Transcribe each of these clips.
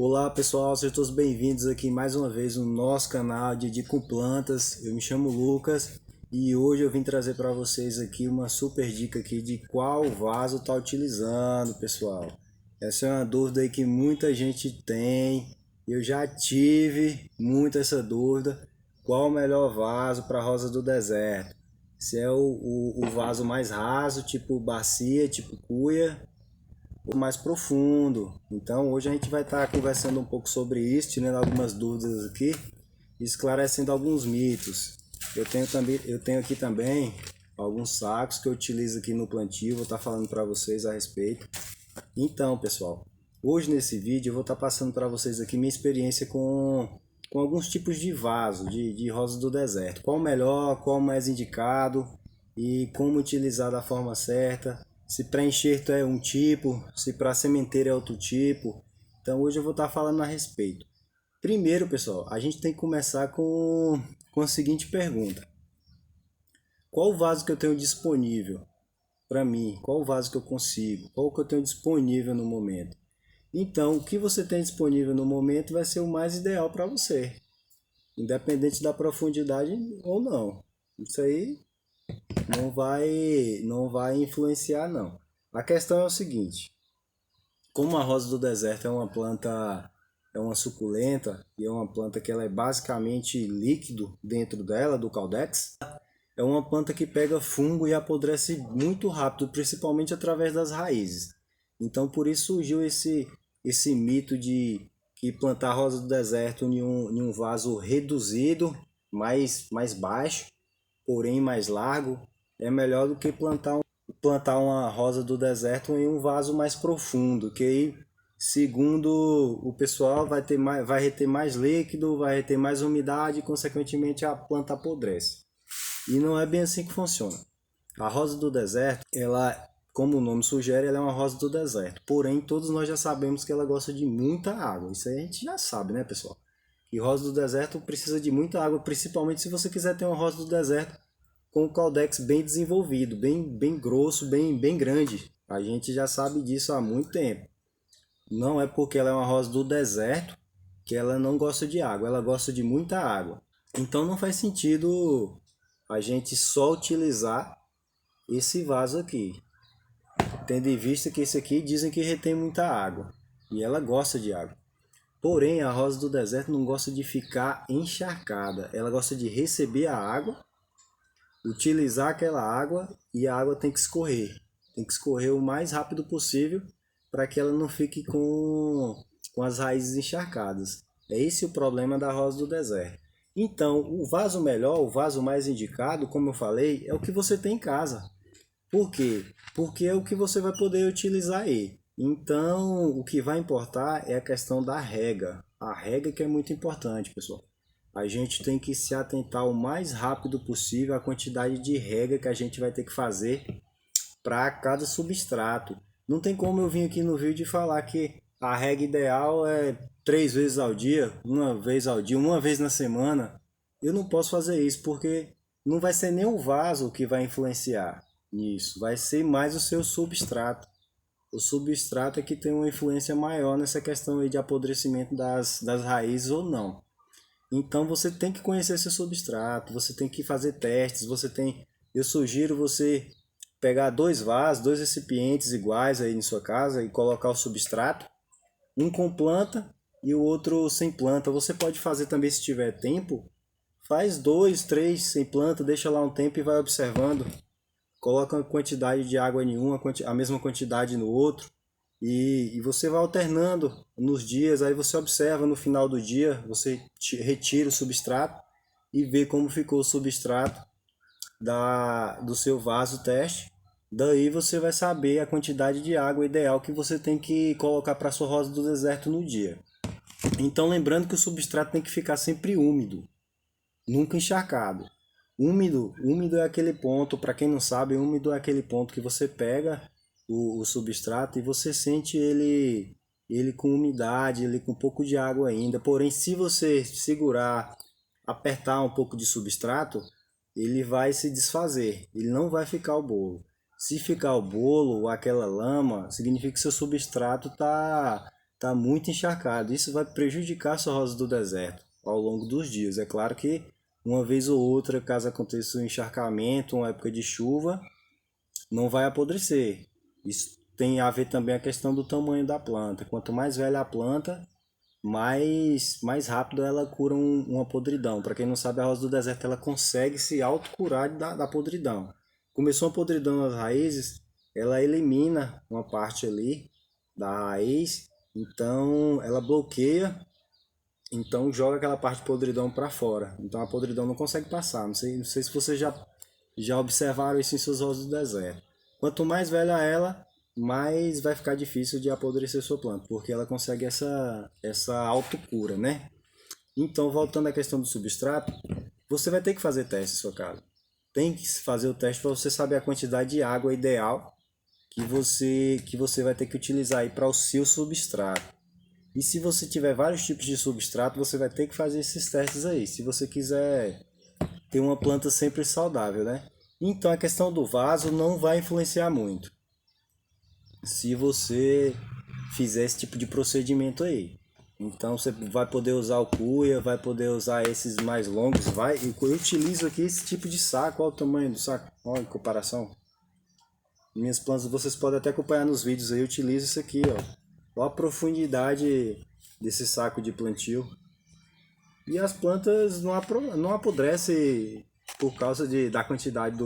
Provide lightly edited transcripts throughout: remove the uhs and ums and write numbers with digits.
Olá pessoal, sejam todos bem-vindos aqui mais uma vez no nosso canal de Dica com Plantas. Eu me chamo Lucas e hoje eu vim trazer para vocês aqui uma super dica aqui de qual vaso tá utilizando, pessoal. Essa é uma dúvida aí que muita gente tem. Eu já tive muito essa dúvida. Qual o melhor vaso para rosa do deserto? Se é o vaso mais raso, tipo bacia, tipo cuia, mais profundo. Então hoje a gente vai estar conversando um pouco sobre isso, tirando algumas dúvidas aqui, esclarecendo alguns mitos. Eu tenho aqui também alguns sacos que eu utilizo aqui no plantio, vou estar falando para vocês a respeito. Então, pessoal, hoje nesse vídeo eu vou estar passando para vocês aqui minha experiência com alguns tipos de vaso, de rosas do deserto. Qual o melhor, qual o mais indicado e como utilizar da forma certa. Se para enxerto é um tipo, se para sementeira é outro tipo. Então hoje eu vou estar falando a respeito. Primeiro, pessoal, a gente tem que começar com a seguinte pergunta. Qual o vaso que eu tenho disponível para mim? Qual o vaso que eu consigo? Qual que eu tenho disponível no momento? Então, o que você tem disponível no momento vai ser o mais ideal para você, independente da profundidade ou não. Isso aí não vai influenciar não. A questão é o seguinte: como a rosa do deserto é uma planta, é uma suculenta e é uma planta que ela é basicamente líquido dentro dela, do caudex, é uma planta que pega fungo e apodrece muito rápido, principalmente através das raízes. Então por isso surgiu esse mito de que plantar rosa do deserto em um vaso reduzido, mais baixo, porém mais largo, é melhor do que plantar uma rosa do deserto em um vaso mais profundo, que aí, segundo o pessoal, vai reter mais líquido, vai reter mais umidade e, consequentemente, a planta apodrece. E não é bem assim que funciona. A rosa do deserto, ela, como o nome sugere, ela é uma rosa do deserto. Porém, todos nós já sabemos que ela gosta de muita água. Isso aí a gente já sabe, né, pessoal? E rosa do deserto precisa de muita água, principalmente se você quiser ter uma rosa do deserto com o caudex bem desenvolvido, bem grosso, bem grande. A gente já sabe disso há muito tempo. Não é porque ela é uma rosa do deserto que ela não gosta de água, ela gosta de muita água. Então não faz sentido a gente só utilizar esse vaso aqui, tendo em vista que esse aqui dizem que retém muita água e ela gosta de água. Porém, a rosa do deserto não gosta de ficar encharcada, ela gosta de receber a água, utilizar aquela água e a água tem que escorrer o mais rápido possível para que ela não fique com as raízes encharcadas. É esse o problema da rosa do deserto. Então, o vaso melhor, o vaso mais indicado, como eu falei, é o que você tem em casa. Por quê? Porque é o que você vai poder utilizar aí. Então, o que vai importar é a questão da rega. A rega que é muito importante, pessoal. A gente tem que se atentar o mais rápido possível à quantidade de rega que a gente vai ter que fazer para cada substrato. Não tem como eu vir aqui no vídeo e falar que a rega ideal é 3 vezes ao dia, uma vez ao dia, uma vez na semana. Eu não posso fazer isso porque não vai ser nem o vaso que vai influenciar nisso, vai ser mais o seu substrato. O substrato é que tem uma influência maior nessa questão aí de apodrecimento das raízes ou não. Então você tem que conhecer seu substrato, você tem que fazer testes, eu sugiro você pegar dois vasos, dois recipientes iguais aí em sua casa e colocar o substrato, um com planta e o outro sem planta. Você pode fazer também se tiver tempo, faz dois, três sem planta, deixa lá um tempo e vai observando. Coloca uma quantidade de água em um, a mesma quantidade no outro. E você vai alternando nos dias, aí você observa no final do dia, você retira o substrato e vê como ficou o substrato do seu vaso teste. Daí você vai saber a quantidade de água ideal que você tem que colocar para a sua rosa do deserto no dia. Então lembrando que o substrato tem que ficar sempre úmido, nunca encharcado. Úmido é aquele ponto, para quem não sabe, úmido é aquele ponto que você pega o substrato e você sente ele com umidade, ele com um pouco de água ainda. Porém, se você segurar, apertar um pouco de substrato, ele vai se desfazer, ele não vai ficar o bolo. Se ficar o bolo ou aquela lama, significa que seu substrato está muito encharcado. Isso vai prejudicar a sua rosa do deserto ao longo dos dias. É claro que uma vez ou outra, caso aconteça um encharcamento, uma época de chuva, não vai apodrecer. Isso tem a ver também a questão do tamanho da planta. Quanto mais velha a planta, mais rápido ela cura uma podridão. Para quem não sabe, a rosa do deserto ela consegue se autocurar da podridão. Começou uma podridão nas raízes, ela elimina uma parte ali da raiz, então ela bloqueia, então joga aquela parte de podridão para fora. Então a podridão não consegue passar. Não sei se vocês já observaram isso em suas rosas do deserto. Quanto mais velha ela, mais vai ficar difícil de apodrecer sua planta, porque ela consegue essa autocura, né? Então, voltando à questão do substrato, você vai ter que fazer teste em sua casa. Tem que fazer o teste para você saber a quantidade de água ideal que você vai ter que utilizar aí para o seu substrato. E se você tiver vários tipos de substrato, você vai ter que fazer esses testes aí, se você quiser ter uma planta sempre saudável, né? Então a questão do vaso não vai influenciar muito se você fizer esse tipo de procedimento aí. Então você vai poder usar o cuia, vai poder usar esses mais longos, eu utilizo aqui esse tipo de saco. Olha o tamanho do saco, olha em comparação. Minhas plantas vocês podem até acompanhar nos vídeos aí, eu utilizo isso aqui, ó. Olha a profundidade desse saco de plantio. E as plantas não apodrecem por causa da quantidade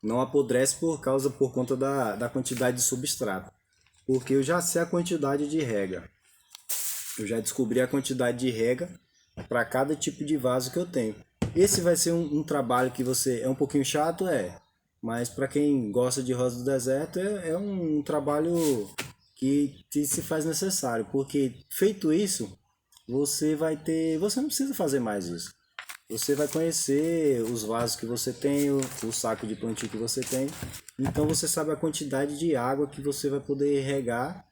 não apodrece por conta da quantidade de substrato. Porque eu já sei a quantidade de rega. Eu já descobri a quantidade de rega para cada tipo de vaso que eu tenho. Esse vai ser um trabalho que é um pouquinho chato, mas para quem gosta de rosa do deserto é um trabalho que se faz necessário, porque feito isso, você não precisa fazer mais isso. Você vai conhecer os vasos que você tem, o saco de plantio que você tem. Então você sabe a quantidade de água que você vai poder regar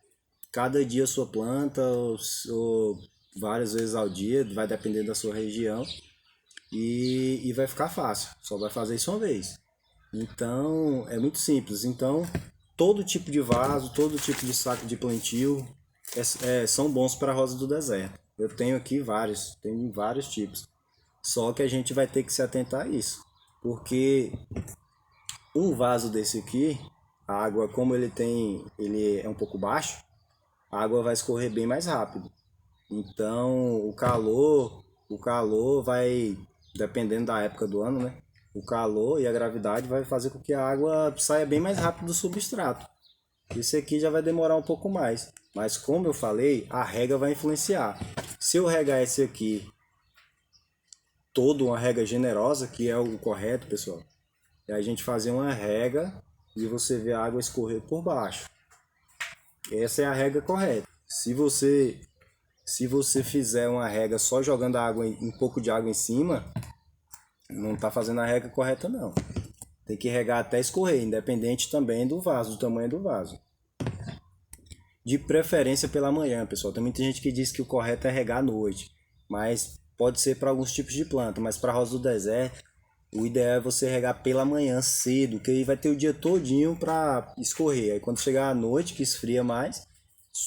cada dia a sua planta, ou várias vezes ao dia, vai depender da sua região. E vai ficar fácil, só vai fazer isso uma vez. Então é muito simples. Então todo tipo de vaso, todo tipo de saco de plantio são bons para a rosa do deserto. Eu tenho aqui tenho vários tipos. Só que a gente vai ter que se atentar a isso, porque um vaso desse aqui, a água, como ele é um pouco baixo, a água vai escorrer bem mais rápido. Então o calor vai, dependendo da época do ano, né? O calor e a gravidade vai fazer com que a água saia bem mais rápido do substrato. Esse aqui já vai demorar um pouco mais, mas como eu falei, a rega vai influenciar. Se eu regar esse aqui toda uma rega generosa, que é o correto, pessoal, é a gente fazer uma rega e você ver a água escorrer por baixo. Essa é a rega correta. Se você fizer uma rega só jogando um pouco de água em cima, não está fazendo a rega correta não. Tem que regar até escorrer, independente também do vaso, do tamanho do vaso. De preferência pela manhã, pessoal. Tem muita gente que diz que o correto é regar à noite, mas pode ser para alguns tipos de planta, mas para a rosa do deserto, o ideal é você regar pela manhã cedo, que aí vai ter o dia todinho para escorrer. Aí quando chegar à noite, que esfria mais,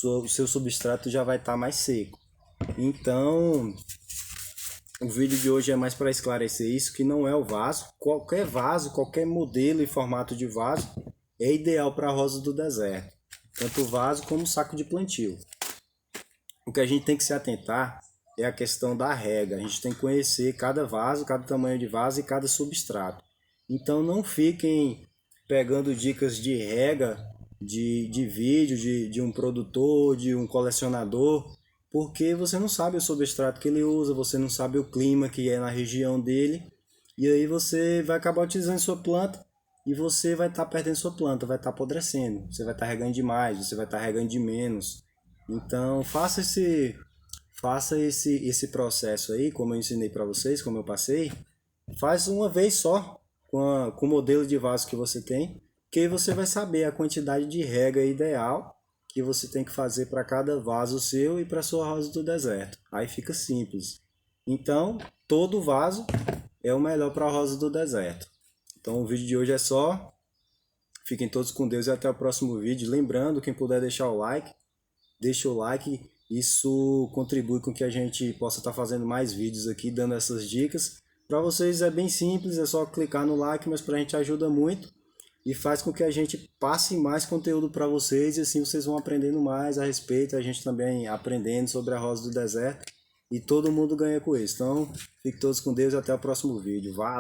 o seu substrato já vai estar mais seco. Então, o vídeo de hoje é mais para esclarecer isso, que não é o vaso. Vaso, qualquer modelo e formato de vaso é ideal para a rosa do deserto. Tanto o vaso como o saco de plantio. O que a gente tem que se atentar é a questão da rega. A gente tem que conhecer cada vaso, cada tamanho de vaso e cada substrato. Então não fiquem pegando dicas de rega de vídeo, de um produtor, de um colecionador, porque você não sabe o substrato que ele usa, você não sabe o clima que é na região dele, e aí você vai acabar utilizando sua planta e você vai estar perdendo sua planta, vai estar apodrecendo, você vai estar regando demais, você vai estar regando de menos. Então faça esse processo aí, como eu ensinei para vocês, como eu passei, faz uma vez só com o modelo de vaso que você tem, que aí você vai saber a quantidade de rega ideal que você tem que fazer para cada vaso seu e para sua rosa do deserto. Aí fica simples. Então, todo vaso é o melhor para a rosa do deserto. Então, o vídeo de hoje é só. Fiquem todos com Deus e até o próximo vídeo. Lembrando, quem puder deixar o like, deixa o like Isso contribui com que a gente possa estar fazendo mais vídeos aqui, dando essas dicas. Para vocês é bem simples, é só clicar no like, mas para a gente ajuda muito e faz com que a gente passe mais conteúdo para vocês e assim vocês vão aprendendo mais a respeito, a gente também aprendendo sobre a rosa do deserto e todo mundo ganha com isso. Então, fiquem todos com Deus e até o próximo vídeo. Valeu!